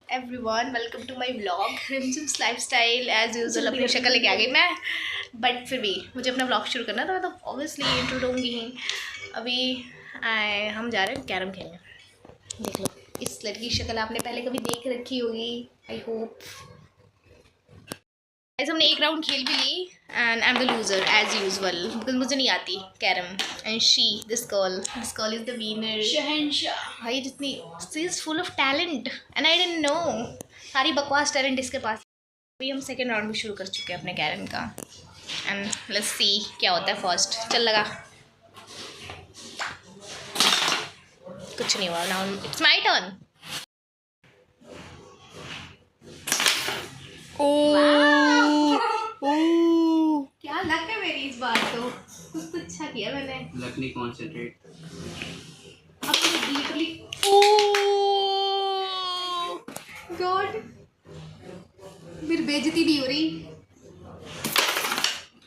Everyone welcome to my vlog Rimjhim's lifestyle. As usual अपनी शक्ल लेके आ गई मैं, बट फिर भी मुझे अपना व्लॉग शुरू करना था। मैं तो ऑब्वियसली इंट्रो दूँगी ही। अभी हम जा रहे हैं कैरम खेलने। देख लो, इस लड़की की शक्ल आपने पहले कभी देख रखी होगी, आई होप। गाइस, हमने एक राउंड खेल भी ली and I am the loser as usual, because मुझे नहीं आती carrom. And this girl is the winner. Shahenshah भाई, जितनी she is full of talent and I didn't know. सारी बकवास टैलेंट इसके पास। अभी हम सेकेंड राउंड भी शुरू कर चुके हैं अपने कैरम का एंड लेट्स सी क्या होता है फर्स्ट। चल लगा, कुछ नहीं हुआ। Now it's my turn. क्या लक है मेरी इस बार। तो कुछ तो अच्छा किया मैंने। लक नहीं, कॉन्सेंट्रेट। लिटरली गॉड, मेरी बेइज्जती नहीं हो रही।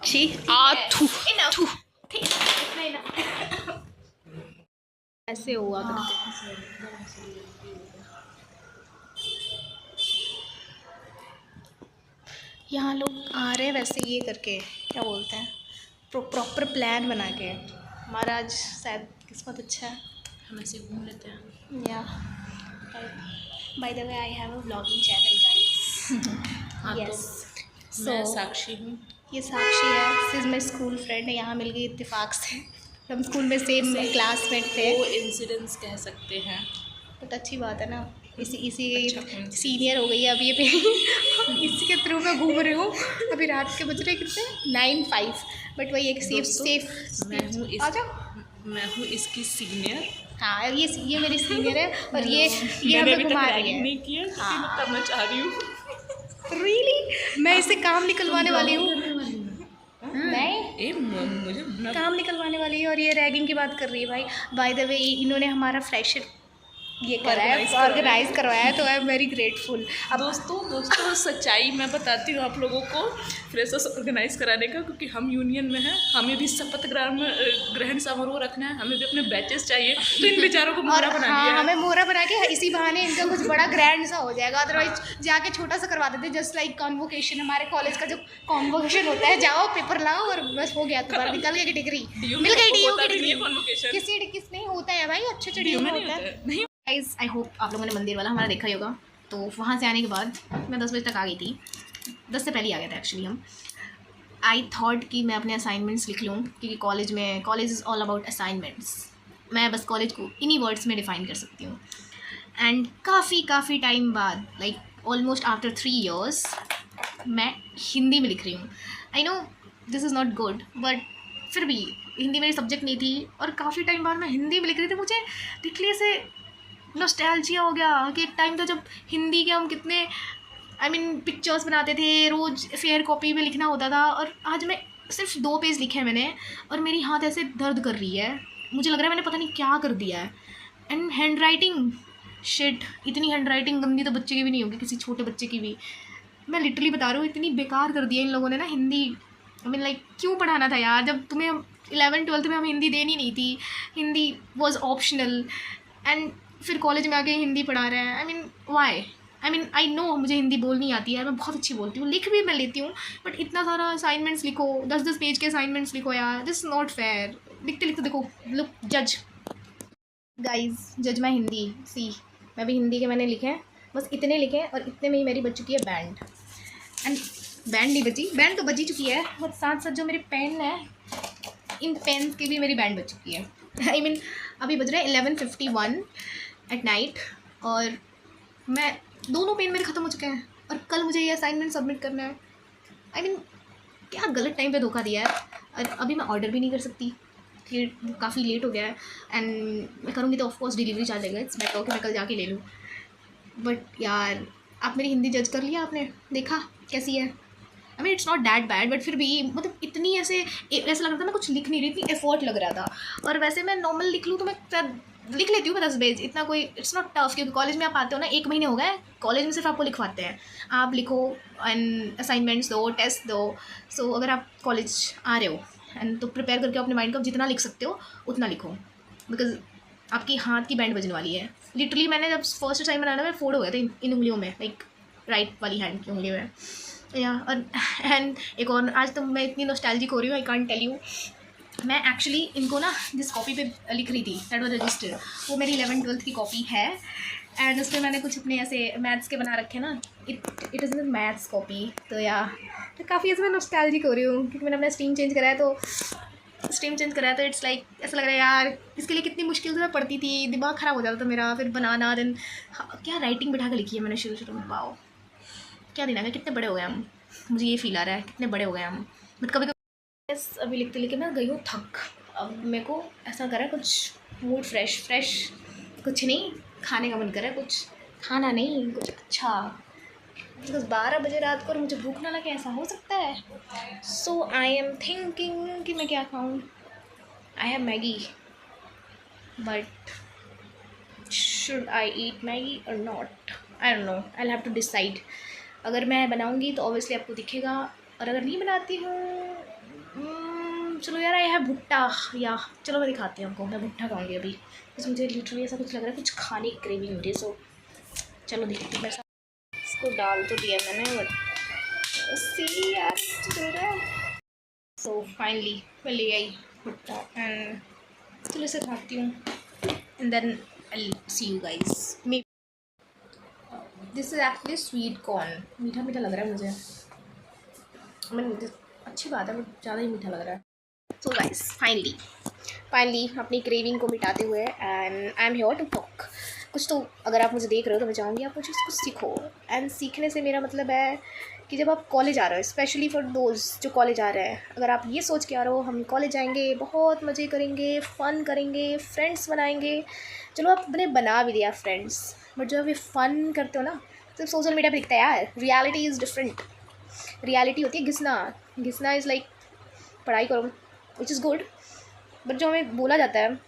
छी थू थू ऐसे हुआ करते। यहाँ लोग आ रहे हैं वैसे ये करके, क्या बोलते हैं, प्रॉपर प्लान बना के। हमारा आज शायद किस्मत अच्छा है, हम ऐसे घूम लेते हैं। या by the way I have a vlogging channel guys. Yes, मैं साक्षी हूँ। ये साक्षी है, इज माई स्कूल फ्रेंड है। यहाँ मिल गई इत्तेफाक से। हम स्कूल में सेम क्लासमेट थे। वो इंसिडेंट्स कह सकते हैं। बट अच्छी बात है ना, इसी अच्छा, सीनियर हो गई है अभी ये पे। इसी के थ्रू मैं घूम रही हूँ। अभी रात के बज रहे कितने 9:05, बट वही एक सेफ मैं हूँ इसकी सीनियर। हाँ, ये मेरी सीनियर है और ये मैंने हमें अभी घुमा तक रही रैगिंग है। नहीं किया, लेकिन मैं करना चाह रही हूँ। रियली मैं इससे काम निकलवाने वाली हूँ। नहीं, मुझे काम निकलवाने वाली है और ये रैगिंग की बात कर रही है भाई। बाय द वे इन्होंने हमारा फ्रेशर ये करा है, ऑर्गेनाइज करवाया है, तो आई एम वेरी ग्रेटफुल। अब दोस्तों सच्चाई मैं बताती हूँ आप लोगों को फ्रेशर्स ऑर्गेनाइज कराने का, क्योंकि हम यूनियन में हैं। हमें भी शपथ ग्रहण समारोह रखना है, हमें भी अपने बैचेस चाहिए। तो इन बेचारों को मोहरा बना दिया है। हमें मोहरा बना के इसी बहाने इनका कुछ बड़ा ग्रैंड सा हो जाएगा। अदरवाइज जाके छोटा सा करवा देते, जस्ट लाइक कॉन्वोकेशन। हमारे कॉलेज का जो कॉन्वोकेशन होता है, जाओ पेपर लाओ और बस हो गया, तुम्हारा निकल गई डिग्री, मिल गई DU की डिग्री। किस नहीं होता है भाई, अच्छे DU में होता है। नहीं, गाइस, आई होप आप लोगों ने मंदिर वाला हमारा देखा ही होगा। तो वहाँ से आने के बाद मैं 10 बजे तक आ गई थी। 10 से पहले ही आ गए थे एक्चुअली हम। आई थॉट कि मैं अपने असाइनमेंट्स लिख लूँ, क्योंकि college is all about assignments. मैं बस कॉलेज को इन्हीं वर्ड्स में डिफ़ाइन कर सकती हूँ। एंड काफ़ी टाइम बाद, लाइक ऑलमोस्ट आफ्टर 3 years, मैं हिंदी में लिख रही हूँ। I know this is not good, but फिर भी हिंदी मेरी सब्जेक्ट नहीं थी और काफ़ी टाइम बाद मैं हिंदी में लिख रही थी। मुझे लिटरली से नॉस्टैल्जिया हो गया कि एक टाइम था जब हिंदी के हम कितने पिक्चर्स बनाते थे, रोज़ फेयर कॉपी में लिखना होता था। और आज मैं सिर्फ 2 पेज लिखे हैं मैंने और मेरी हाथ ऐसे दर्द कर रही है। मुझे लग रहा है मैंने पता नहीं क्या कर दिया है। एंड हैंड राइटिंग शिट, इतनी हैंड राइटिंग गंदी तो बच्चे की भी नहीं होगी, किसी छोटे बच्चे की भी। मैं लिटरली बता रही हूँ, इतनी बेकार कर दिया इन लोगों ने ना हिंदी। लाइक क्यों पढ़ाना था यार, जब तुम्हें 11th-12th में हमें हिंदी देनी नहीं थी। हिंदी वॉज ऑप्शनल एंड फिर कॉलेज में आके हिंदी पढ़ा रहे हैं। वाई? आई नो मुझे हिंदी बोलनी आती है, मैं बहुत अच्छी बोलती हूँ, लिख भी मैं लेती हूँ, बट इतना सारा असाइनमेंट्स लिखो, 10 पेज के असाइनमेंट्स लिखो यार, दिस नॉट फेयर। लिखते लिखते देखो, लुक जज गाइज, जज मैं हिंदी सी। मैं भी हिंदी के मैंने लिखे हैं, बस इतने लिखे हैं और इतने में ही मेरी बच चुकी है बैंड। एंड बैंड नहीं बची, बैंड तो बची चुकी है, बट साथ साथ जो मेरे पेन है, इन पेन की भी मेरी बैंड बच चुकी है। अभी बज रहे हैं 11:51 एट नाइट और मैं दोनों पेन मेरे ख़त्म हो चुके हैं और कल मुझे ये असाइनमेंट सबमिट करना है। क्या गलत टाइम पे धोखा दिया है। और अभी मैं ऑर्डर भी नहीं कर सकती कि काफ़ी लेट हो गया है। एंड मैं करूँगी तो ऑफकोर्स डिलीवरी चार्ज आएगा, इट्स बेटर कि मैं कल जाके ले लूँ। बट यार, आप मेरी हिंदी जज कर लिया, आपने देखा कैसी है। It's not that bad, but फिर भी इतनी ऐसा लग रहा था मैं कुछ लिख नहीं रही, इतनी एफर्ट लग रहा था। और वैसे मैं नॉर्मल लिख लूँ तो मैं लिख लेती हूँ 10 पेज, इतना कोई इट्स नॉट टफ। क्योंकि कॉलेज में आप आते हो ना, 1 महीने हो गए कॉलेज में, सिर्फ आपको लिखवाते हैं, आप लिखो एंड असाइनमेंट्स दो, टेस्ट दो। सो अगर आप कॉलेज आ रहे हो एंड तो प्रिपेयर करके अपने माइंड को जितना लिख सकते हो उतना लिखो, बिकॉज आपकी हाथ की बैंड बजने वाली है। लिटरली मैंने जब फर्स्ट टाइम बनाना मैं फोड़ हो गया था इन उंगलियों में, लाइक राइट वाली हैंड की उंगली में या। और एंड एक और, आज तो मैं इतनी नॉस्टैल्जिक हो रही हूँ, आई कांट टेल यू। मैं एक्चुअली इनको ना जिस कॉपी पे लिख रही थी दैट वाज रजिस्टर्ड, वो मेरी 11th-12th की कॉपी है। एंड उसमें मैंने कुछ अपने ऐसे मैथ्स के बना रखे ना, इट इज़ मैथ्स कॉपी। तो या तो काफ़ी ऐसे मैं नॉस्टैल्जिक हो रही हूँ क्योंकि मैंने अपना स्ट्रीम चेंज कराया, तो इट्स लाइक ऐसा लग रहा है यार इसके लिए कितनी मुश्किल से मैं पढ़ती थी, दिमाग ख़राब हो जाता था मेरा, फिर बनाना देन क्या राइटिंग बिठा के लिखी है मैंने शुरू में। वाओ क्या दिन आ गया, कितने बड़े हो गए हम, मुझे ये फील आ रहा है कितने बड़े हो गए हम। बट कभी कभी अभी लिखते लिखे मैं गई हूँ थक। अब मेरे को ऐसा कर रहा है कुछ मूड फ्रेश कुछ नहीं खाने का मन कर रहा है, कुछ खाना नहीं कुछ अच्छा। बस 12 बजे रात को और मुझे भूख ना लगे, ऐसा हो सकता है? सो आई एम थिंकिंग कि मैं क्या खाऊँ। I have Maggi but should I eat Maggi और not, I don't know, I have to decide. अगर मैं बनाऊँगी तो ऑब्वियसली आपको दिखेगा, और अगर नहीं बनाती हूँ चलो यार आई हैव भुट्टा, या चलो मैं दिखाती हूँ आपको, मैं भुट्टा खाऊँगी अभी। बस मुझे लिटरली ऐसा कुछ लग रहा है, कुछ खाने की क्रेविंग मुझे। सो चलो देखते हैं। इसको डाल तो दिया मैंने बट सी यार सो फाइनली मैं ले आई भुट्टा एंड चलो इसे खाती हूँ and then I see you guys. May this is actually sweet corn, मीठा मीठा लग रहा है मुझे, मैं अच्छी बात है बट ज़्यादा ही मीठा लग रहा है। सो गाइस फाइनली अपनी क्रेविंग को मिटाते हुए and I am here to talk कुछ। तो अगर आप मुझे देख रहे हो तो मैं चाहूँगी आप मुझे कुछ सीखो। एंड सीखने से मेरा मतलब है कि जब आप कॉलेज आ रहे हो, स्पेशली फॉर दोज जो कॉलेज आ रहे हैं, अगर आप ये सोच के आ रहे हो हम कॉलेज जाएंगे बहुत मज़े करेंगे फ़न करेंगे फ्रेंड्स बनाएंगे, चलो आपने बना भी दिया फ्रेंड्स, बट जब आप ये फ़न करते हो ना तो सोशल मीडिया पर दिखता है यार, रियलिटी इज़ डिफरेंट। रियलिटी होती है घिसना इज़ लाइक पढ़ाई करो विच इज़ गुड, बट जो हमें बोला जाता है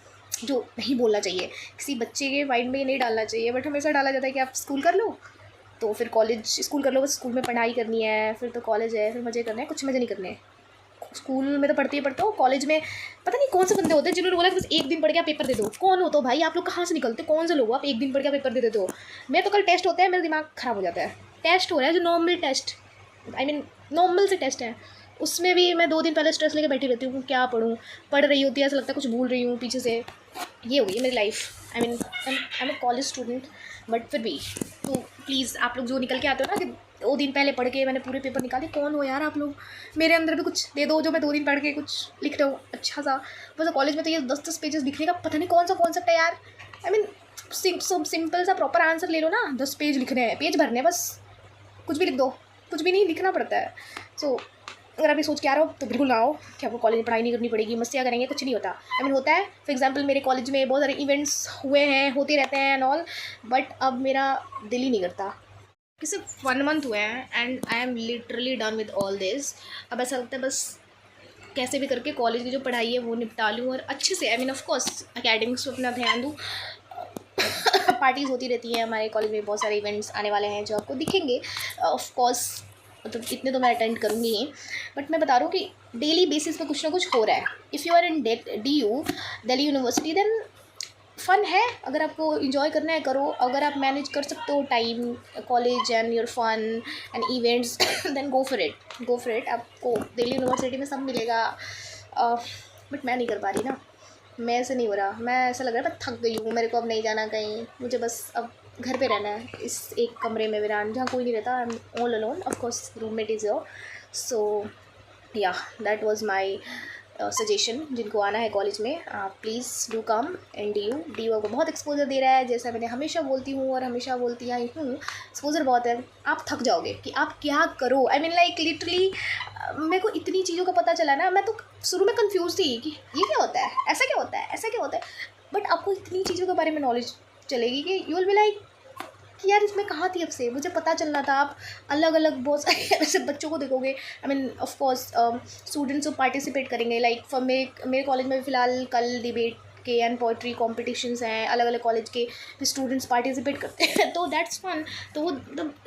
जो नहीं बोलना चाहिए, किसी बच्चे के माइंड में ये नहीं डालना चाहिए, बट हमेशा डाला जाता है कि आप स्कूल कर लो तो फिर कॉलेज, स्कूल कर लो बस स्कूल में पढ़ाई करनी है, फिर तो कॉलेज है फिर मज़े करने हैं, कुछ मज़े नहीं करने। स्कूल में तो पढ़ते हो, कॉलेज में पता नहीं कौन से बंदे होते हैं जिन्होंने बोला कि बस एक दिन पढ़ के आप पेपर दे दो। कौन हो तो भाई आप लोग, कहाँ से निकलते, कौन से लोग हो आप, एक दिन पढ़ के पेपर दे देते हो। मैं तो कल टेस्ट होता है मेरा दिमाग ख़राब हो जाता है, टेस्ट हो रहा है जो normal taste, I mean normal से टेस्ट है, उसमें भी मैं 2 दिन पहले स्ट्रेस लेके बैठी रहती हूँ, क्या पढ़ूँ, पढ़ रही होती है ऐसा लगता है कुछ भूल रही हूँ पीछे से। ये हो गई मेरी life, I mean I am a college student, but फिर भी तो प्लीज़ आप लोग जो निकल के आते हो ना कि 2 दिन पहले पढ़ के मैंने पूरे पेपर निकाले, कौन हो यार आप लोग, मेरे अंदर भी कुछ दे दो जो मैं 2 दिन पढ़ के कुछ लिख रहा हूँ अच्छा सा। बस कॉलेज में तो ये 10-10 पेजेस लिखने का पता नहीं कौन सा कॉन्सेप्ट है यार, आई मीन सिंपल सा प्रॉपर आंसर ले लो ना, 10 पेज लिखने हैं, पेज भरने हैं बस, कुछ भी लिख दो, कुछ भी नहीं लिखना पड़ता है। सो अगर आप ये सोच के आ रहे हो तो बिल्कुल ना हो कि आपको कॉलेज में पढ़ाई नहीं करनी पड़ेगी, मस्तियाँ करेंगे, कुछ नहीं होता। आई मीन होता है, फॉर एग्जांपल मेरे कॉलेज में बहुत सारे इवेंट्स हुए हैं, होते रहते हैं एंड ऑल, बट अब मेरा दिल ही नहीं करता कि सिर्फ 1 मंथ हुए हैं and I am literally done with all this. अब ऐसा लगता है बस कैसे भी करके कॉलेज की जो पढ़ाई है वो निपटा लूँ और अच्छे से, I mean of course academics पर अपना ध्यान दूँ। पार्टीज़ होती रहती हैं हमारे कॉलेज में, बहुत सारे इवेंट्स आने वाले हैं जो आपको दिखेंगे ऑफ कोर्स, मतलब इतने तो मैं अटेंड करूँगी ही, बट मैं बता रहा हूँ कि डेली बेसिस पे कुछ ना कुछ हो रहा है। If you are in DU Delhi university then fun है, अगर आपको इन्जॉय करना है करो, अगर आप मैनेज कर सकते हो time college and your fun and events then go for it. आपको दिल्ली यूनिवर्सिटी में सब मिलेगा, बट मैं नहीं कर पा रही ना, मैं ऐसे नहीं हो रहा, मैं ऐसा लग रहा है मैं थक गई हूँ, मेरे को अब नहीं जाना कहीं, मुझे बस अब घर पे रहना है इस एक कमरे में वीरान जहाँ कोई नहीं रहता, I am all alone, of course roommate is your. So yeah that was my suggestion, जिनको आना है कॉलेज में please do come and DU को बहुत एक्सपोजर दे रहा है, जैसा मैंने हमेशा बोलती हूँ और हमेशा बोलती आई हूँ, एक्सपोजर बहुत है, आप थक जाओगे कि आप क्या करो। आई मीन लाइक लिटरली मेरे को इतनी चीज़ों का पता चला ना, मैं तो शुरू में कंफ्यूज थी कि ये क्या होता है, ऐसा क्या होता है, ऐसा क्या होता है, बट आपको इतनी चीज़ों के बारे में नॉलेज चलेगी कि यू विल बी लाइक कि यार इसमें कहाँ थी अब से, मुझे पता चलना था। आप अलग अलग बहुत सारे ऐसे बच्चों को देखोगे, I mean of course students जो पार्टिसिपेट करेंगे, लाइक फॉर मेरे कॉलेज में फ़िलहाल कल डिबेट के एंड पोइट्री कॉम्पिटिशन्स हैं, अलग अलग कॉलेज के स्टूडेंट्स पार्टिसिपेट करते हैं, तो दैट्स फन। तो वो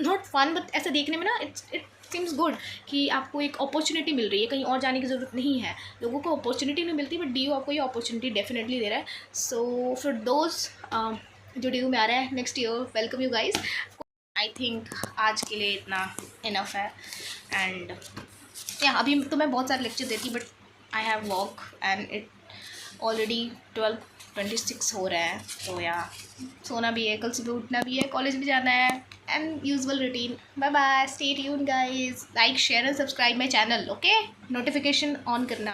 नॉट फन बट ऐसे देखने में ना इट सीम्स गुड कि आपको एक अपॉर्चुनिटी मिल रही है, कहीं और जाने की ज़रूरत नहीं है। लोगों को अपॉर्चुनिटी नहीं मिलती, बट डी आपको ये अपॉर्चुनिटी डेफिनेटली दे रहा है। सो फॉर दोस्त जो डी में आ रहा है next year, welcome you guys. I think आज के लिए इतना इनफ है। एंड या अभी तो मैं बहुत सारे लेक्चर देती, but I have work and it already 12:26 हो रहा है। तो या सोना भी है, कल सुबह उठना भी है, कॉलेज भी जाना है, and usual routine. Bye bye, stay tuned guys, like share and subscribe my channel, okay, notification on करना।